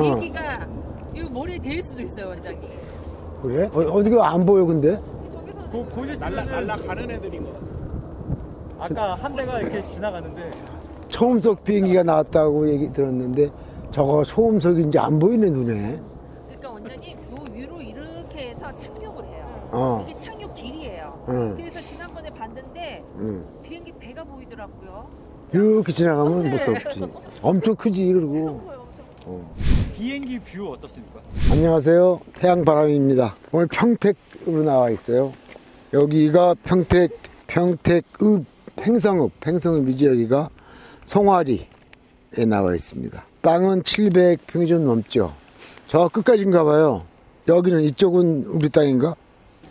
비행기가 이 머리에 대일 수도 있어요, 원장님. 그래? 어디가 안 보여 근데? 저기서 곧 날아가는 애들인 것 같아. 아까 한 대가 이렇게 지나가는데 초음속 비행기가 나왔다고 얘기 들었는데 저거 초음속인지 안 보이네 눈에. 그러니까 원장님 요 위로 이렇게 해서 착륙을 해요. 어. 이게 착륙 길이에요. 응. 그래서 지난번에 봤는데 응. 비행기 배가 보이더라고요. 이렇게 지나가면 네. 무섭지. 엄청 크지 그리고. 엄청 커요, 엄청 커요. 비행기 뷰 어떻습니까? 안녕하세요. 태양바람입니다. 오늘 평택으로 나와 있어요. 여기가 평택읍 횡성읍이지 여기가 송화리에 나와 있습니다. 땅은 700평이 좀 넘죠. 저 끝까지인가 봐요. 여기는 이쪽은 우리 땅인가?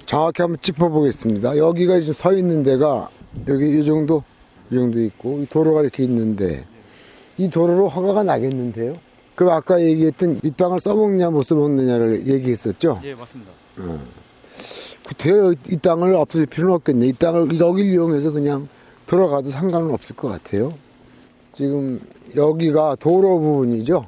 정확히 한번 짚어보겠습니다. 여기가 지금 서 있는 데가 여기 이 정도 있고 이 도로가 이렇게 있는데 이 도로로 허가가 나겠는데요? 그 아까 얘기했던 이 땅을 써먹냐 못 써먹느냐를 얘기했었죠. 예, 맞습니다. 구태여 이 땅을 없앨 필요는 없겠네. 이 땅을 여기를 이용해서 그냥 들어가도 상관은 없을 것 같아요. 지금 여기가 도로 부분이죠.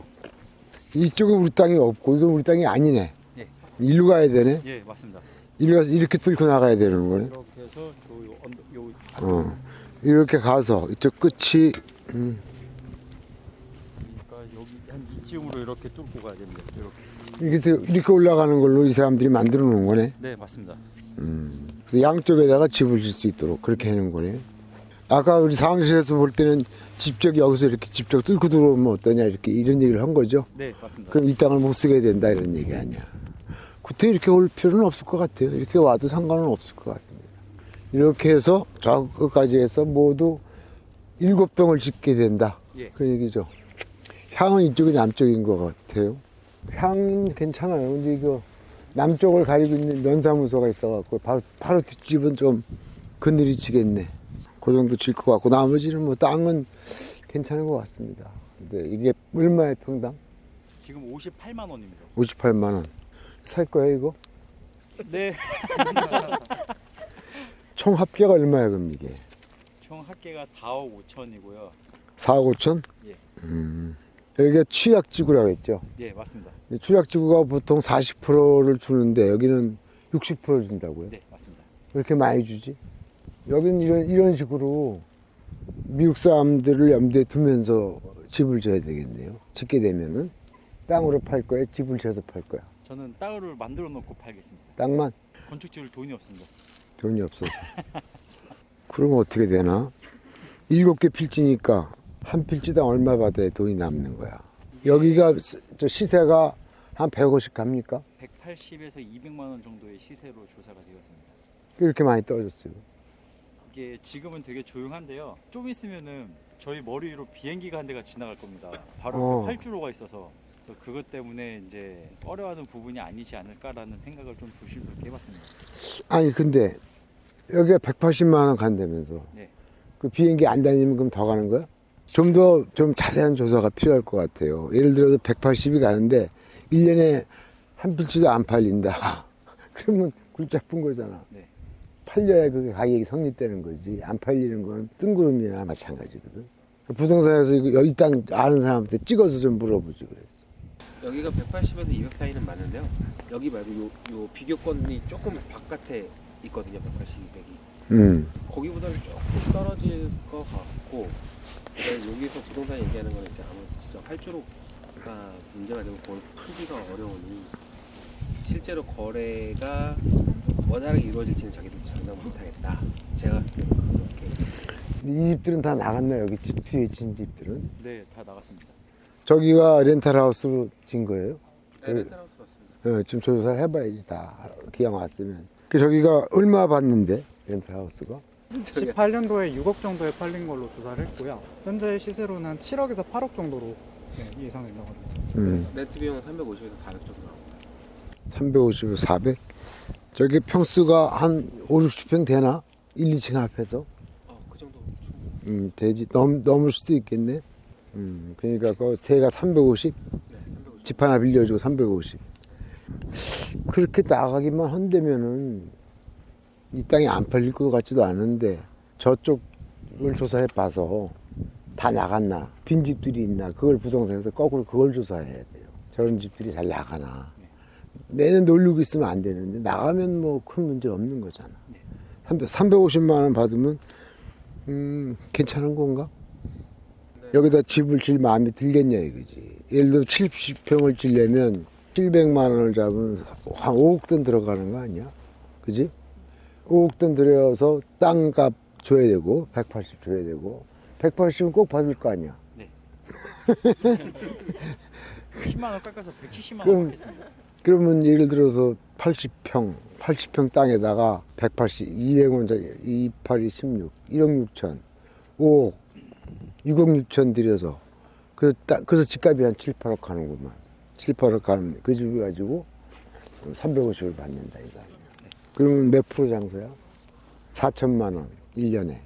이쪽은 우리 땅이 없고 이건 우리 땅이 아니네. 예. 일로 가야 되네. 예, 맞습니다. 일로 가서 이렇게 뚫고 나가야 되는 거네. 이렇게 해서 이렇게 가서 이쪽 끝이 그러니까 여기 한 이쯤으로 이렇게 뚫고 가야겠네요. 이렇게. 이렇게 올라가는 걸로 이 사람들이 만들어 놓은 거네. 네, 맞습니다. 그래서 양쪽에다가 집을 질 수 있도록 그렇게 해놓은 거네. 아까 우리 사무실에서 볼 때는 직접 여기서 이렇게 직접 뚫고 들어오면 어떠냐 이렇게 이런 얘기를 한 거죠. 네, 맞습니다. 그럼 이 땅을 못 쓰게 된다 이런 얘기 아니야. 그때 이렇게 올 필요는 없을 것 같아요. 이렇게 와도 상관은 없을 것 같습니다. 이렇게 해서 저 끝까지 해서 모두 7동을 짓게 된다. 예. 그런 얘기죠. 향은 이쪽이 남쪽인 것 같아요. 향은 괜찮아요. 근데 이거 남쪽을 가리고 있는 면사무소가 있어갖고 바로 뒷집은 좀 그늘이 지겠네. 그 정도 질 것 같고 나머지는 뭐 땅은 괜찮은 것 같습니다. 근데 이게 얼마에 평당? 지금 58만 원입니다. 58만 원. 살 거예요 이거? 네. 총 합계가 얼마야 그럼 이게? 총 합계가 4억 5천이고요. 4억 5천? 예. 여기가 취약지구라고 했죠. 예, 맞습니다. 취약지구가 보통 40%를 주는데 여기는 60%를 준다고요? 네, 맞습니다. 왜 이렇게 많이 주지? 여기는 이런 식으로 미국 사람들을 염두에 두면서 집을 져야 되겠네요. 짓게 되면은 땅으로 팔 거야, 집을 지어서 팔 거야. 저는 땅을 만들어 놓고 팔겠습니다. 땅만 건축 지을 돈이 없습니다. 돈이 없어서. 그러면 어떻게 되나? 7개 필지니까 한 필지당 얼마 받아야 돈이 남는 거야. 여기가 저 시세가 한 150 갑니까? 180에서 200만 원 정도의 시세로 조사가 되었습니다. 이렇게 많이 떨어졌어요. 이게 지금은 되게 조용한데요. 좀 있으면은 저희 머리 위로 비행기가 한 대가 지나갈 겁니다. 바로 그 활주로가 있어서 그래서 그것 때문에 이제 꺼려하는 부분이 아니지 않을까라는 생각을 좀 조심스럽게 해봤습니다. 아니 근데 여기가 180만 원 간다면서 네. 그 비행기 안 다니면 그럼 더 가는 거야? 좀 더 좀 자세한 조사가 필요할 것 같아요. 예를 들어서 180이 가는데 1년에 한 필지도 안 팔린다. 그러면 굴짝뿐 거잖아. 네. 팔려야 그게 가격이 성립되는 거지. 안 팔리는 건 뜬구름이나 마찬가지거든. 부동산에서 이 땅 아는 사람한테 찍어서 좀 물어보지 그랬어. 여기가 180에서 200 사이는 맞는데요. 여기 말고 요 비교권이 조금 바깥에 있거든요. 180, 200이. 거기보다는 조금 떨어질 것 같고, 여기서 부동산 얘기하는 거는 이제 아무래도 진짜 활주로가 문제가 되고 그걸 풀기가 어려우니 실제로 거래가 원활하게 이루어질지는 자기들도 장담 못하겠다. 제가 그렇게. 이 집들은 다 나갔나 여기 집 뒤에 진 집들은? 네, 다 나갔습니다. 저기가 렌탈하우스로 진 거예요? 네, 렌탈하우스 맞습니다. 좀 조사를 해봐야지 다 기왕 왔으면. 저기가 얼마 받는데 렌탈하우스가? 18년도에 6억 정도에 팔린 걸로 조사를 했고요. 현재 시세로는 한 7억에서 8억 정도로 예상된다고 합니다. 렌트 비용은 350에서 400 정도 나옵니다. 350, 400? 저기 평수가 한 5, 60평 되나? 1, 2층 합해서? 그 정도 충분히. 되지. 넘을 수도 있겠네. 그러니까 그 세가 350? 네, 350. 집 하나 빌려주고 350. 그렇게 나가기만 한다면은 이 땅이 안 팔릴 것 같지도 않은데 저쪽을 조사해 봐서 다 나갔나 빈집들이 있나 그걸 부동산에서 거꾸로 그걸 조사해야 돼요. 저런 집들이 잘 나가나. 내년 놀리고 있으면 안 되는데 나가면 뭐 큰 문제 없는 거잖아. 350만 원 받으면 괜찮은 건가? 여기다 집을 질 마음이 들겠냐 이거지. 예를 들어 70평을 지려면 700만 원을 잡으면 한 5억 돈 들어가는 거 아니야? 그지? 5억 돈 들여서 땅값 줘야 되고 180 줘야 되고 180은 꼭 받을 거 아니야. 네. 10만 원 깎아서 170만 원 그럼- 받겠습니다. 그러면 예를 들어서 80평 땅에다가 180, 200원짜리 28이 16, 1억 6천, 5억, 6억 6천 들여서 그래서 집값이 한 7, 8억 하는구만. 7, 8억 가는 그 집을 가지고 350을 받는다 이거. 그러면 몇 프로 장사야? 4천만 원 1년에.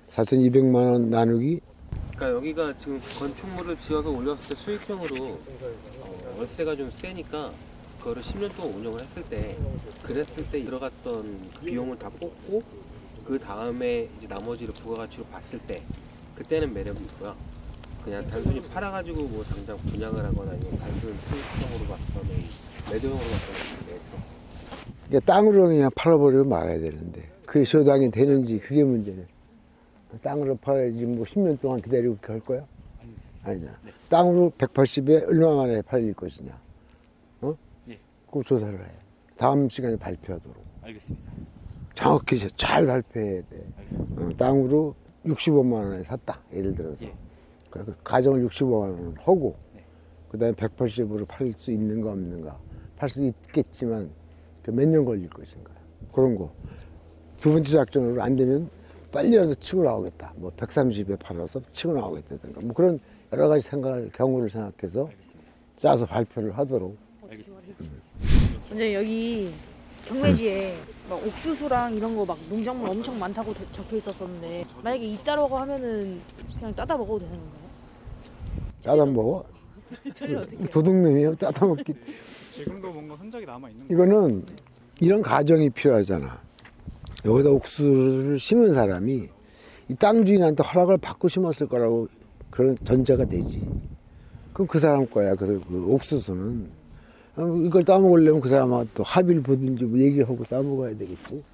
4,200만 원 나누기 그러니까 여기가 지금 건축물을 지어서 올렸을 때 수익형으로 월세가 좀 세니까 그거를 10년 동안 운영을 했을 때 그랬을 때 들어갔던 그 비용을 다 뽑고 그 다음에 이제 나머지를 부가가치로 봤을 때 그때는 매력이 있고요. 그냥 단순히 팔아가지고 뭐 당장 분양을 하거나 아니면 단순 수익형으로 봤더니 매도형으로 봤더니 매도. 그러니까 땅으로 그냥 팔아버리고 말아야 되는데 그게 쇼당이 되는지 그게 문제네. 땅으로 팔아야지 뭐 10년 동안 기다리고 그렇게 할 거야? 아니잖아. 네. 땅으로 180에 얼마 만에 팔릴 것이냐? 어? 예. 그 조사를 해. 다음 시간에 발표하도록. 알겠습니다. 정확히 잘 발표해야 돼. 땅으로 65만 원에 샀다. 예를 들어서. 예. 그 가정을 65만 원을 하고 네. 그다음에 180으로 팔 수 있는가 없는가. 팔 수 있겠지만 몇 년 걸릴 것인가. 그런 거. 두 번째 작전으로 안 되면 빨리라도 치고 나오겠다. 뭐 130에 팔아서 치고 나오겠다든가. 뭐 그런 여러 가지 경우를 생각해서 알겠습니다. 짜서 발표를 하도록. 알겠습니다. 먼저 여기 경매지에 막 옥수수랑 이런 거 막 농작물 엄청 많다고 적혀 있었었는데 만약에 있다라고 하면은 그냥 따다 먹어도 되는 건가요? 짜다 먹어? 처리를 어떻게 해요? 도둑놈이요? 짜다 먹기. 지금도 뭔가 흔적이 남아 있는 거. 이거는 이런 가정이 필요하잖아. 여기다 옥수수를 심은 사람이 이 땅 주인한테 허락을 받고 심었을 거라고 그런 전제가 되지. 그럼 그 사람 거야. 그 옥수수는. 이걸 따먹으려면 그 사람하고 또 합의를 보든지 뭐 얘기를 하고 따먹어야 되겠지.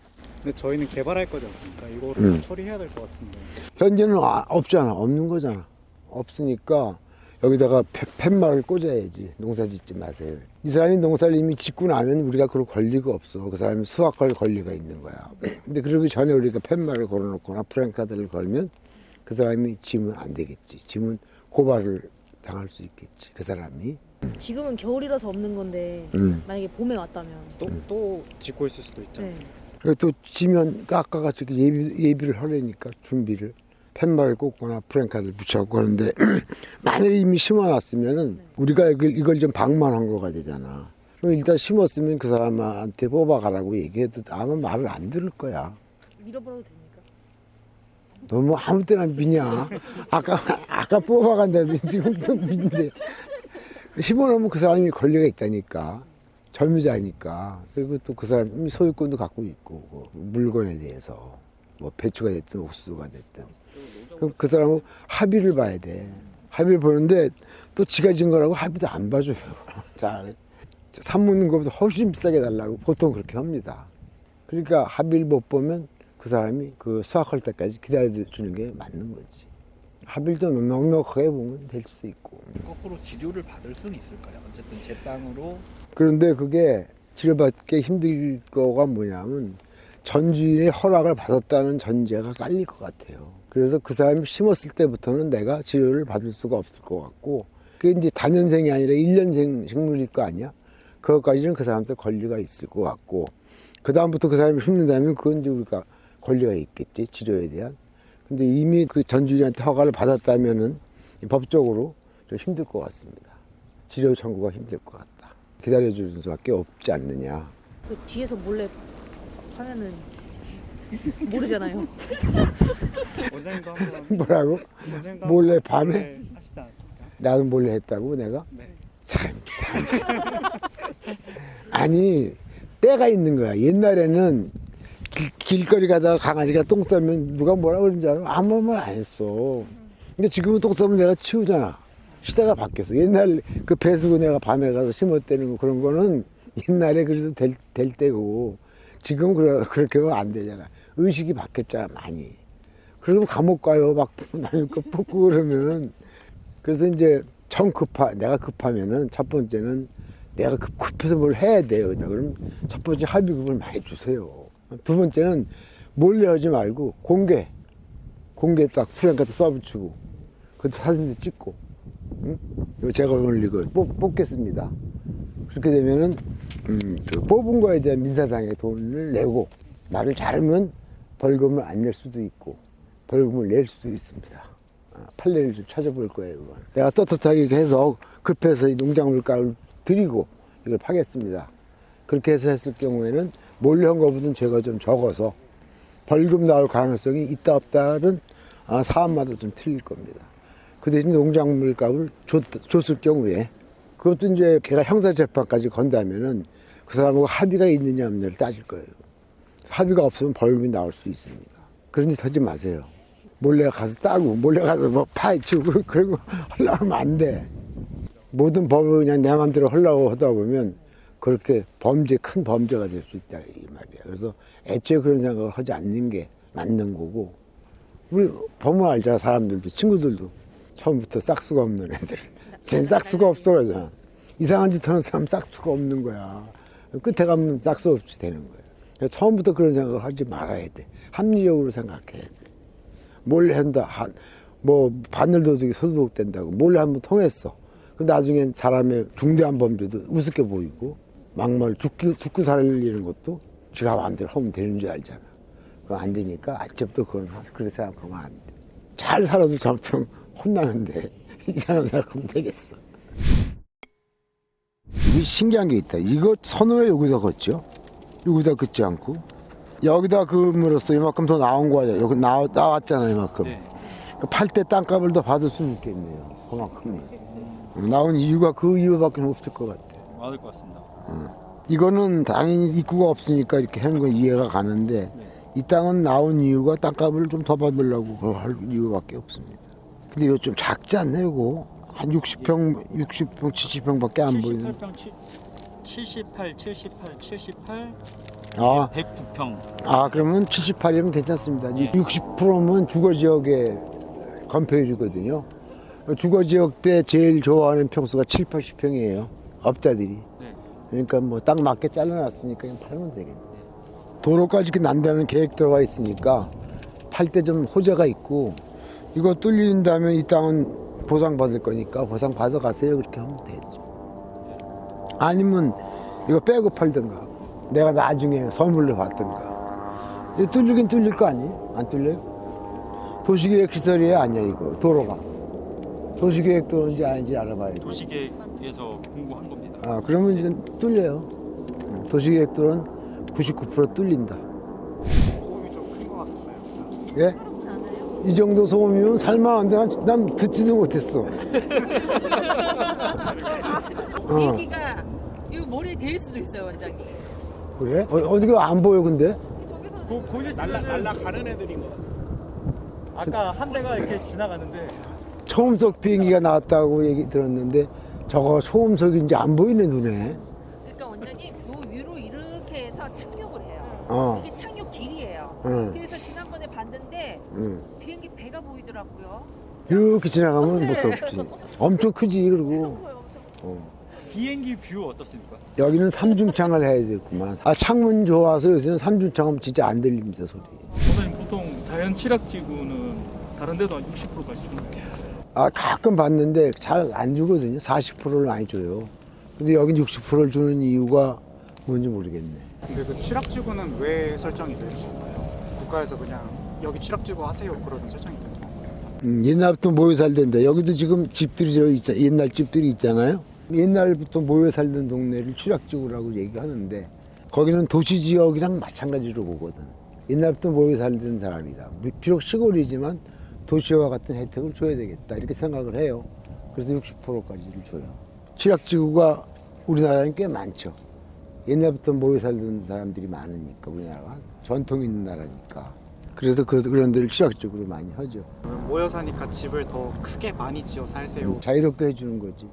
근데 저희는 개발할 거지 않습니까? 이거를 처리해야 될 것 같은데. 현재는 없잖아. 없는 거잖아. 없으니까 여기다가 팻말을 꽂아야지. 농사 짓지 마세요. 이 사람이 농사를 이미 짓고 나면 우리가 그럴 권리가 없어. 그 사람이 수확할 권리가 있는 거야. 근데 그러기 전에 우리가 팻말을 걸어놓거나 프랭카드를 걸면 그 사람이 지면 안 되겠지. 지면 고발을 당할 수 있겠지. 그 사람이. 지금은 겨울이라서 없는 건데 만약에 봄에 왔다면 또 짓고 있을 수도 있지 네. 않습니까? 그리고 또 지면 아까같이 예비를 하려니까 준비를. 팻말을 꽂거나 프랭카드를 붙여갖고 하는데 만약에 이미 심어놨으면은 우리가 이걸 좀 방만한 거가 되잖아. 그럼 일단 심었으면 그 사람한테 뽑아가라고 얘기해도 아마 말을 안 들을 거야. 밀어버려도 됩니까? 너무 아무 때나 미냐. 아까 뽑아간다더니 지금 또 민대. 심어놓으면 그 사람이 권리가 있다니까. 젊으자니까. 그리고 또 그 사람이 소유권도 갖고 있고 그 물건에 대해서 뭐 배추가 됐든 옥수수가 됐든. 그럼 그 사람은 합의를 봐야 돼. 합의를 보는데 또 지가 진 거라고 합의도 안 봐줘요. 잘. 산 묻는 것보다 훨씬 비싸게 달라고 보통 그렇게 합니다. 그러니까 합의를 못 보면 그 사람이 그 수확할 때까지 기다려주는 게 맞는 거지. 합의를 좀 넉넉하게 보면 될 수도 있고. 거꾸로 지료를 받을 수는 있을까요? 어쨌든 제 땅으로 그런데 그게 치료받기 힘들 거가 뭐냐면 전주인의 허락을 받았다는 전제가 깔릴 것 같아요. 그래서 그 사람이 심었을 때부터는 내가 치료를 받을 수가 없을 것 같고 그게 이제 다년생이 아니라 1년생 식물일 거 아니야? 그것까지는 그 사람한테 권리가 있을 것 같고 그 다음부터 그 사람이 심는다면 그건 이제 우리가 권리가 있겠지, 치료에 대한. 근데 이미 그 전주인한테 허가를 받았다면은 법적으로 좀 힘들 것 같습니다. 치료 청구가 힘들 것 같다. 기다려주는 수밖에 없지 않느냐. 그 뒤에서 몰래 하면은 모르잖아요. 원장님도 한번 뭐라고? 원장님도 몰래 한번 밤에? 몰래 하시지 않습니까? 나는 몰래 했다고 내가? 네. 참. 아니 때가 있는 거야. 옛날에는 길거리 가다가 강아지가 똥 싸면 누가 뭐라 그러는지 알아? 아무 말 안 했어. 근데 지금은 똥 싸면 내가 치우잖아. 시대가 바뀌었어. 옛날 그 배수구 내가 밤에 가서 심었다는 거 그런 거는 옛날에 그래도 될 때고 지금 그렇게 하면 안 되잖아. 의식이 바뀌었잖아 많이. 그러면 감옥 가요 막 나니까 뽑고 그러면 그래서 이제 내가 급하면은 첫 번째는 내가 급해서 뭘 해야 돼요. 그럼 첫 번째 합의금을 많이 주세요. 두 번째는 몰래 하지 말고 공개 딱 플랜카드 써붙이고 그 사진도 찍고 응? 이거 제가 오늘 이거 뽑겠습니다. 그렇게 되면은 그 뽑은 거에 대한 민사상의 돈을 내고 말을 잘하면 벌금을 안 낼 수도 있고 벌금을 낼 수도 있습니다. 판례를 좀 찾아볼 거예요. 그건. 내가 떳떳하게 해서 급해서 이 농작물가를 드리고 이걸 파겠습니다. 그렇게 해서 했을 경우에는 몰래 한 거보다는 죄가 좀 적어서 벌금 나올 가능성이 있다 없다는 사안마다 좀 틀릴 겁니다. 그 대신 농작물 값을 줬을 경우에 그것도 이제 걔가 형사재판까지 건다면은 그 사람하고 합의가 있느냐 없느냐를 따질 거예요. 합의가 없으면 벌금이 나올 수 있습니다. 그런 짓 하지 마세요. 몰래 가서 따고 몰래 가서 뭐 파헤치고 그런 거 하려고 하면 안 돼. 모든 법을 그냥 내 맘대로 하려고 하다 보면 그렇게 큰 범죄가 될 수 있다 이 말이야. 그래서 애초에 그런 생각을 하지 않는 게 맞는 거고 우리 보면 알잖아. 사람들도 친구들도 처음부터 싹수가 없는 애들 쟤는 싹수가 없어 그러잖아. 이상한 짓 하는 사람 싹수가 없는 거야. 끝에 가면 싹수 없이 되는 거야. 그래서 처음부터 그런 생각을 하지 말아야 돼. 합리적으로 생각해야 돼. 몰래 한다. 뭐 바늘도둑이 소독된다고 몰래 한번 통했어. 그 나중엔 사람의 중대한 범죄도 우습게 보이고 막말 죽고 살리는 것도 지가 마음대로 하면 되는 줄 알잖아. 그거 안 되니까 아침부터 그렇게 생각하면 안 돼. 잘 살아도 잘못하면 혼나는데 이상한 생각하면 되겠어. 이게 신기한 게 있다. 이거 선을 여기다 걷죠? 여기다 긋지 않고 여기다 그음으로써 이만큼 더 나온 거야. 여기 나왔잖아 이만큼. 네. 팔 때 땅값을 더 받을 수 있겠네요. 그만큼. 나온 이유가 그 이유밖에 없을 것 같아. 맞을 것 같습니다. 이거는 당연히 입구가 없으니까 이렇게 하는 건 이해가 가는데 이 땅은 나온 이유가 땅값을 좀 더 받으려고 그걸 할 이유밖에 없습니다. 근데 이거 좀 작지 않나요, 이거? 한 60평, 70평밖에 안 보이는. 78, 78. 아, 109평. 그러면 78이면 괜찮습니다. 네. 60%면 주거 지역의 건폐율이거든요. 주거 지역 때 제일 좋아하는 평수가 7, 80평이에요. 업자들이. 네. 그러니까 뭐 딱 맞게 잘라놨으니까 그냥 팔면 되겠네. 도로까지 이렇게 난다는 계획 들어가 있으니까 팔 때 좀 호재가 있고 이거 뚫린다면 이 땅은 보상받을 거니까 보상 받아가세요. 그렇게 하면 되죠. 아니면 이거 빼고 팔든가 내가 나중에 선물로 받든가. 이거 뚫리긴 뚫릴 거 아니에요? 안 뚫려요? 도시계획시설이에요? 아니야 이거 도로가. 도시계획 도로인지 아닌지 알아봐야 돼. 도시계획에서 공부한 겁니다. 그러면 이건 뚫려요. 도시계획 도로는 99% 뚫린다. 소음이 좀 큰 것 같습니다. 예? 이 정도 소음이면 살만한데 난 듣지도 못했어. 비행기가 이거 머리에 대일 수도 있어요, 원장님. 그래? 어디가 안 보여 근데? 곧 있으면 날라가는 애들인 것 같아요. 아까 한 대가 이렇게 지나가는데 초음속 비행기가 나왔다고 얘기 들었는데 저거 초음속인지 안 보이네 눈에. 그러니까 원장님 요 위로 이렇게 해서 착륙을 해요. 어. 이게 착륙 길이에요. 응. 그래서 지난번에 봤는데 응. 비행기 배가 보이더라고요. 이렇게 지나가면 무섭지. 엄청 크지 그리고. 보여요, 엄청. 비행기 뷰 어떻습니까? 여기는 삼중창을 해야 되겠구만. 창문 좋아서 요새는 삼중창하면 진짜 안 들립니다 소리. 선생님 보통 자연 취락지구는 다른 데도 한 60%까지 주는 거예요. 가끔 봤는데 잘 안 주거든요. 40%를 많이 줘요. 근데 여긴 60%를 주는 이유가 뭔지 모르겠네. 근데 그 취락지구는 왜 설정이 되는 건가요? 국가에서 그냥 여기 취락지구 하세요 그러면 설정이 되는 건가요? 옛날부터 모여 살던데 여기도 지금 집들이 옛날 집들이 있잖아요. 옛날부터 모여 살던 동네를 취락지구라고 얘기하는데 거기는 도시지역이랑 마찬가지로 보거든. 옛날부터 모여 살던 사람이다. 비록 시골이지만 도시와 같은 혜택을 줘야 되겠다 이렇게 생각을 해요. 그래서 60%까지를 줘요. 취락지구가 우리나라는 꽤 많죠. 옛날부터 모여 살던 사람들이 많으니까 우리나라가 전통 있는 나라니까. 그래서 그런 데를 취약적으로 많이 하죠. 모여 사니까 집을 더 크게 많이 지어 살세요. 자유롭게 해주는 거지.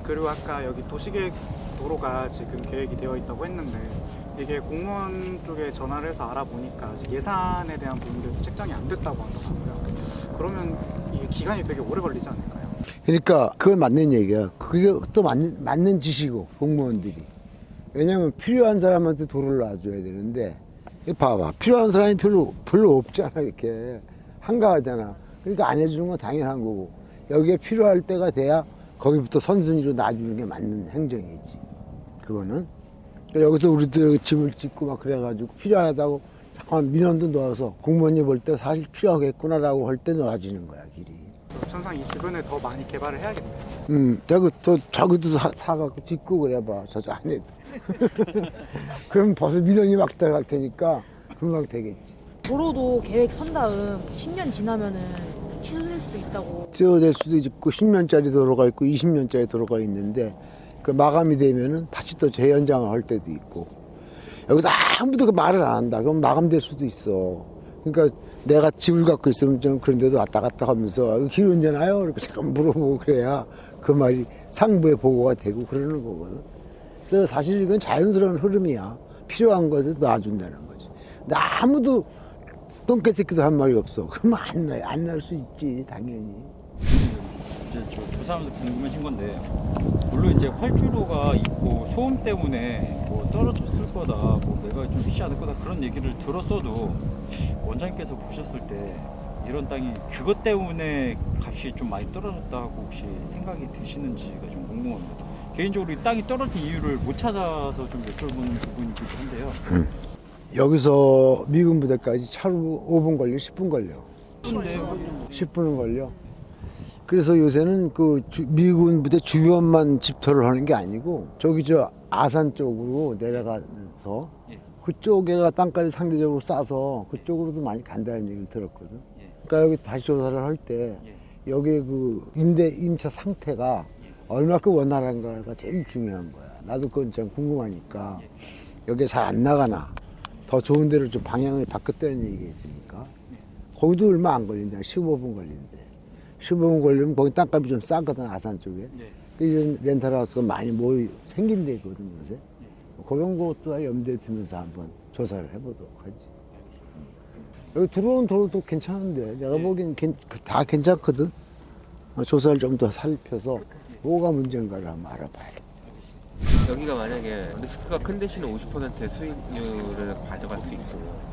그리고 아까 여기 도시계획 도로가 지금 계획이 되어 있다고 했는데 이게 공무원 쪽에 전화를 해서 알아보니까 아직 예산에 대한 부분들도 책정이 안 됐다고 하더라고요. 그러면 이게 기간이 되게 오래 걸리지 않을까요? 그러니까 그건 맞는 얘기야. 그게 또 맞는 짓이고 공무원들이. 왜냐하면 필요한 사람한테 도로를 놔줘야 되는데 봐봐 필요한 사람이 별로 없잖아. 이렇게 한가하잖아. 그러니까 안 해주는 건 당연한 거고 여기에 필요할 때가 돼야 거기부터 선순위로 놔주는 게 맞는 행정이지. 그거는 여기서 우리도 집을 짓고 막 그래가지고 필요하다고 잠깐 민원도 넣어서 공무원이 볼 때 사실 필요하겠구나라고 할 때 놓아지는 거야 길이. 천상 이 주변에 더 많이 개발을 해야겠네요. 저기도 사갖고 짓고 그래봐 저 안에. 그럼 벌써 민원이 막 들어갈 테니까 금방 되겠지. 도로도 계획 선 다음 10년 지나면은 취소될 수도 있다고. 취소될 수도 있고 10년짜리 도로가 있고 20년짜리 도로가 있는데 그 마감이 되면은 다시 또 재연장을 할 때도 있고 여기서 아무도 그 말을 안 한다. 그럼 마감될 수도 있어. 그러니까 내가 집을 갖고 있으면 좀 그런 데도 왔다 갔다 하면서 길 언제 나요? 이렇게 잠깐 물어보고 그래야 그 말이 상부에 보고가 되고 그러는 거거든. 그래서 사실 이건 자연스러운 흐름이야. 필요한 것을 놔준다는 거지. 근데 아무도 똥개새끼도 한 말이 없어. 그러면 안 날 수 있지 당연히. 이제 저 조사하면서 궁금해진 건데 물론 이제 활주로가 있고 소음 때문에 뭐 떨어졌을 거다, 뭐 내가 좀 쉽지 않을 거다 그런 얘기를 들었어도 원장님께서 보셨을 때 이런 땅이 그것 때문에 값이 좀 많이 떨어졌다고 혹시 생각이 드시는지가 좀 궁금합니다. 개인적으로 이 땅이 떨어진 이유를 못 찾아서 좀 여쭤보는 부분이기도 한데요. 여기서 미군 부대까지 차로 5분 걸려, 10분 걸려. 10분은 걸려. 그래서 요새는 그 미군 부대 주변만 집터를 하는 게 아니고 저기 저 아산 쪽으로 내려가서 예. 그쪽에가 땅까지 상대적으로 싸서 그쪽으로도 많이 간다는 얘기를 들었거든. 예. 그러니까 여기 다시 조사를 할 때 예. 여기 그 임차 상태가 얼마큼 원활한가가 제일 중요한 거야. 나도 그건 참 궁금하니까 여기 잘 안 나가나 더 좋은 데로 좀 방향을 바꿨다는 얘기가 있으니까 거기도 얼마 안 걸린다. 15분 걸린대. 15분 걸리면 거기 땅값이 좀 싸거든 아산 쪽에. 그 렌탈하우스가 많이 생긴 데거든 요새. 그런 것도 염두에 두면서 한번 조사를 해보도록 하지. 여기 들어온 도로도 괜찮은데 내가 보기엔 다 괜찮거든. 조사를 좀 더 살펴서 뭐가 문제인가를 한번 알아봐야 돼. 여기가 만약에 리스크가 큰 대신에 50%의 수익률을 가져갈 수 있고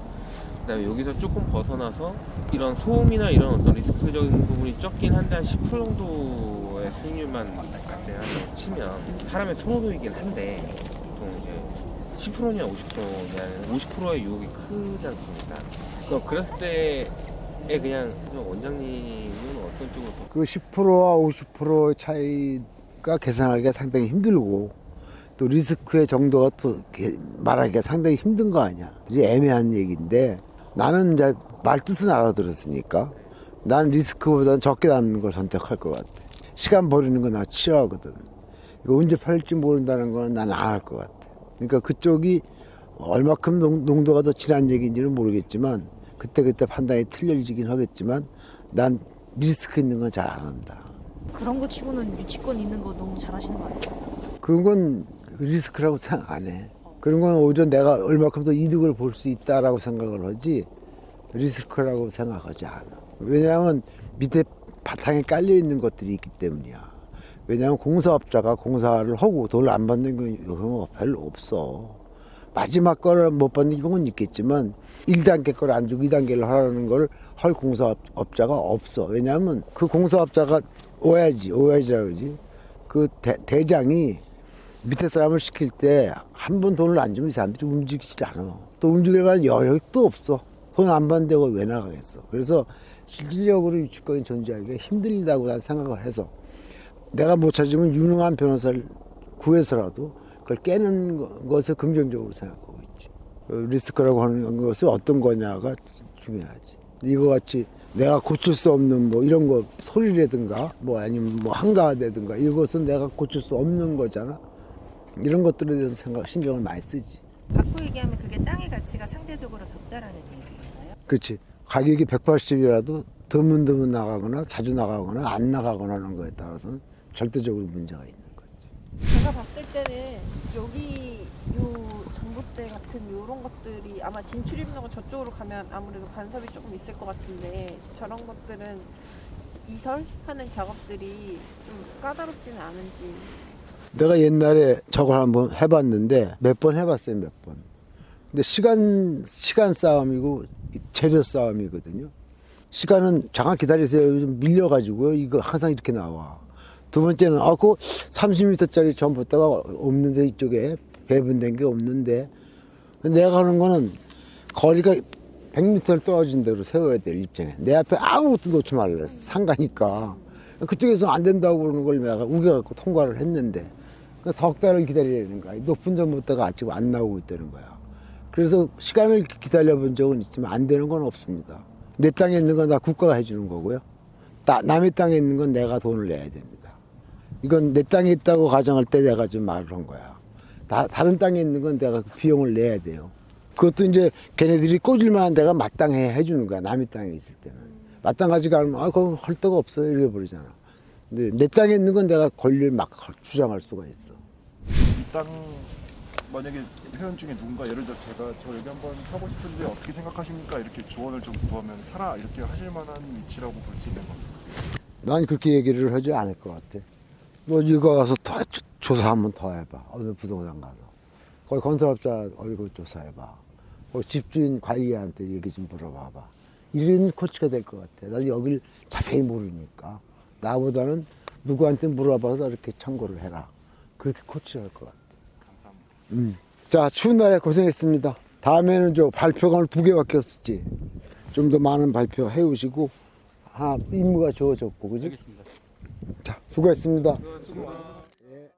그다음에 여기서 조금 벗어나서 이런 소음이나 이런 어떤 리스크적인 부분이 적긴 한데 한 10% 정도의 수익률만 발생한다고 치면 사람의 선호도이긴 한데 보통 이제 10%냐 50%냐 50%의 유혹이 크지 않습니까? 그랬을 때에 그냥 원장님은 어떤 쪽으로 그 10%와 50%의 차이가 계산하기가 상당히 힘들고 또 리스크의 정도가 또 말하기가 상당히 힘든 거 아니야. 이제 애매한 얘기인데 나는 이제 말 뜻은 알아들었으니까 난 리스크보다는 적게 남는 걸 선택할 것 같아. 시간 버리는 거 나 싫어하거든. 이거 언제 팔릴지 모른다는 거는 난 안 할 것 같아. 그러니까 그쪽이 얼마큼 농도가 더 진한 얘기인지는 모르겠지만 그때그때 판단이 틀려지긴 하겠지만 난 리스크 있는 건 잘 안 한다. 그런 거 치고는 유치권 있는 거 너무 잘하시는 거 아니에요? 그런 건 리스크라고 생각 안 해. 그런 건 오히려 내가 얼마큼 더 이득을 볼 수 있다라고 생각을 하지 리스크라고 생각하지 않아. 왜냐하면 밑에 바탕에 깔려 있는 것들이 있기 때문이야. 왜냐하면 공사업자가 공사를 하고 돈을 안 받는 경우가 별로 없어. 마지막 거를 못 받는 경우는 있겠지만 1단계 걸 안 주고 2단계를 하라는 걸 할 공사업자가 없어. 왜냐하면 그 공사업자가 오야지라고 그러지. 그 대장이 밑에 사람을 시킬 때 한 번 돈을 안 주면 이 사람들이 움직이지 않아. 또 움직일 만한 여력이 또 없어. 돈 안 받는데 왜 나가겠어. 그래서 실질적으로 유치권이 존재하기가 힘들다고 난 생각을 해서 내가 못 찾으면 유능한 변호사를 구해서라도 그걸 깨는 것을 긍정적으로 생각하고 있지. 리스크라고 하는 것이 어떤 거냐가 중요하지. 이거 같이 내가 고칠 수 없는 뭐 이런 거 소리라든가 뭐 아니면 뭐 한가하다든가 이것은 내가 고칠 수 없는 거잖아. 이런 것들에 대해서 신경을 많이 쓰지. 바꿔 얘기하면 그게 땅의 가치가 상대적으로 적다라는 얘기인가요? 그렇지. 가격이 180이라도 드문드문 나가거나 자주 나가거나 안 나가거나 하는 거에 따라서는 절대적으로 문제가 있는 거지. 제가 봤을 때는 여기 요 전봇대 같은 요런 것들이 아마 진출입로가 저쪽으로 가면 아무래도 간섭이 조금 있을 것 같은데 저런 것들은 이설하는 작업들이 좀 까다롭지는 않은지. 내가 옛날에 저걸 한번 해봤는데 몇 번 해봤어요, 몇 번. 근데 시간 싸움이고 재료 싸움이거든요. 시간은 잠깐 기다리세요. 요즘 밀려가지고요. 이거 항상 이렇게 나와. 두 번째는 그 30m짜리 전봇대가 없는데 이쪽에 배분된 게 없는데 내가 하는 거는 거리가 100m를 떨어진 대로 세워야 될 입장에 내 앞에 아무것도 놓지 말라 그랬어. 상가니까. 그쪽에서 안 된다고 그러는 걸 내가 우겨갖고 통과를 했는데 석 달을 기다리라는 거야. 높은 전봇대가 아직 안 나오고 있다는 거야. 그래서 시간을 기다려본 적은 있지만 안 되는 건 없습니다. 내 땅에 있는 건 다 국가가 해주는 거고요. 남의 땅에 있는 건 내가 돈을 내야 됩니다. 이건 내 땅에 있다고 가정할 때 내가 좀 말을 한 거야. 다른 땅에 있는 건 내가 비용을 내야 돼요. 그것도 이제 걔네들이 꽂을 만한 데가 마땅해 해주는 거야. 남의 땅에 있을 때는. 마땅하지가 않으면 그럼 할 데가 없어요. 이래 버리잖아. 근데 내 땅에 있는 건 내가 권리를 막 주장할 수가 있어. 이 땅 만약에 회원 중에 누군가 예를 들어 제가 저 여기 한번 사고 싶은데 어떻게 생각하십니까? 이렇게 조언을 좀 구하면 사라 이렇게 하실 만한 위치라고 볼 수 있는 겁니다. 난 그렇게 얘기를 하지 않을 것 같아. 너 이거 가서 더 조사 한번 더 해봐. 어느 부동산 가서. 거기 건설업자 얼굴 조사해봐. 거기 집주인 관리한테 얘기 좀 물어봐봐. 이런 코치가 될 것 같아. 난 여길 자세히 모르니까. 나보다는 누구한테 물어봐서 이렇게 청구를 해라. 그렇게 코치할 것 같아. 감사합니다. 자, 추운 날에 고생했습니다. 다음에는 저 발표가 오늘 2개밖에 없었지. 좀 더 많은 발표 해오시고 하나 임무가 주어졌고, 그지? 알겠습니다. 자, 수고했습니다. 수고하셨습니다. 예.